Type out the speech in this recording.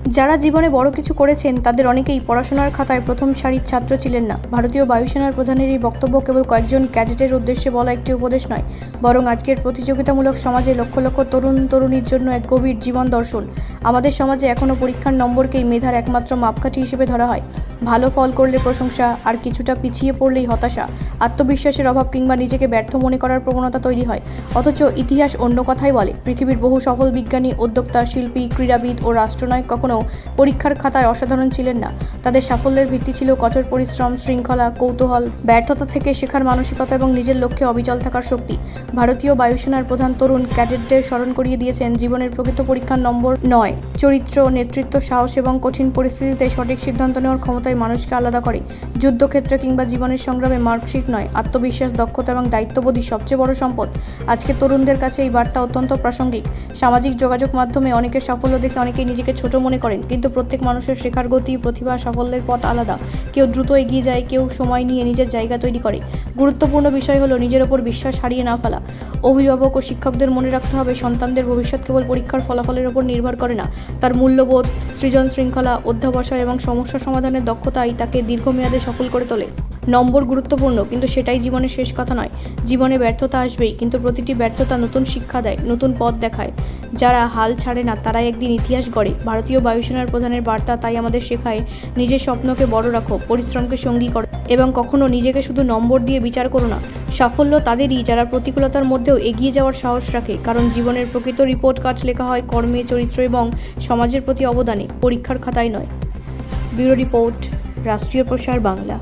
যারা জীবনে বড় কিছু করেছেন তাদের অনেকেই পড়াশোনার খাতায় প্রথম সারির ছাত্র ছিলেন না। ভারতীয় বায়ুসেনার প্রধানের এই বক্তব্য কেবল কয়েকজন ক্যাডেটের উদ্দেশ্যে বলা একটি উপদেশ নয়, বরং আজকের প্রতিযোগিতামূলক সমাজে লক্ষ লক্ষ তরুণ তরুণীর জন্য এক গভীর জীবন দর্শন। আমাদের সমাজে এখনও পরীক্ষার নম্বরকেই মেধার একমাত্র মাপকাঠি হিসেবে ধরা হয়। ভালো ফল করলে প্রশংসা, আর কিছুটা পিছিয়ে পড়লেই হতাশা, আত্মবিশ্বাসের অভাব কিংবা নিজেকে ব্যর্থ মনে করার প্রবণতা তৈরি হয়। অথচ ইতিহাস অন্য কথাই বলে। পৃথিবীর বহু সফল বিজ্ঞানী, উদ্যোক্তা, শিল্পী, ক্রীড়াবিদ ও রাষ্ট্রনায়ক কখনো পরীক্ষার খাতায় অসাধারণ ছিলেন না। তাদের সাফল্যের ভিত্তি ছিল কঠোর পরিশ্রম, শৃঙ্খলা, কৌতূহল, ব্যর্থতা থেকে শেখার মানসিকতা এবং নিজের লক্ষ্যে অবিচল থাকার শক্তি। ভারতীয় বায়ুসেনার প্রধান তরুণ ক্যাডেটদের স্মরণ করিয়ে দিয়েছেন, জীবনের প্রকৃত পরীক্ষার নম্বর নয়, চরিত্র, নেতৃত্ব, সাহস এবং কঠিন পরিস্থিতিতে সঠিক সিদ্ধান্ত নেওয়ার ক্ষমতায় মানুষকে আলাদা করে। যুদ্ধক্ষেত্রে কিংবা জীবনের সংগ্রামে মার্কশিট নয়, আত্মবিশ্বাস, দক্ষতা এবং দায়িত্ববোধই সবচেয়ে বড় সম্পদ। আজকে তরুণদের কাছে এই বার্তা অত্যন্ত প্রাসঙ্গিক। সামাজিক যোগাযোগ মাধ্যমে অনেকের সাফল্য দেখে অনেকেই নিজেকে ছোট মনে করেন, কিন্তু প্রত্যেক মানুষের শেখার গতি, প্রতিভা, সাফল্যের পথ আলাদা। কেউ দ্রুত এগিয়ে যায়, কেউ সময় নিয়ে নিজের জায়গা তৈরি করে। গুরুত্বপূর্ণ বিষয় হলো নিজের ওপর বিশ্বাস হারিয়ে না ফেলা। অভিভাবক ও শিক্ষকদের মনে রাখতে হবে, সন্তানদের ভবিষ্যৎ কেবল পরীক্ষার ফলাফলের ওপর নির্ভর করে না, তার মূল্যবোধ, সৃজন শৃঙ্খলা, অধ্যবসায় এবং সমস্যা সমাধানের দক্ষতাই তাকে দীর্ঘমেয়াদে সফল করে তোলে। নম্বর গুরুত্বপূর্ণ, কিন্তু সেটাই জীবনের শেষ কথা নয়। জীবনে ব্যর্থতা আসবেই, কিন্তু প্রতিটি ব্যর্থতা নতুন শিক্ষা দেয়, নতুন পথ দেখায়। যারা হাল ছাড়ে না তারাই একদিন ইতিহাস গড়ে। ভারতীয় বায়ুসেনার প্রধানের বার্তা তাই আমাদের শেখায়, নিজের স্বপ্নকে বড় রাখো, পরিশ্রমকে সঙ্গী করো এবং কখনো নিজেকে শুধু নম্বর দিয়ে বিচার করো না। সাফল্য তাদেরই যারা প্রতিকূলতার মধ্যেও এগিয়ে যাওয়ার সাহস রাখে, কারণ জীবনের প্রকৃত রিপোর্ট কার্ড লেখা হয় কর্মে, চরিত্র এবং সমাজের প্রতি অবদানে, পরীক্ষার খাতায় নয়। ব্যুরো রিপোর্ট, রাষ্ট্রীয় প্রসার বাংলা।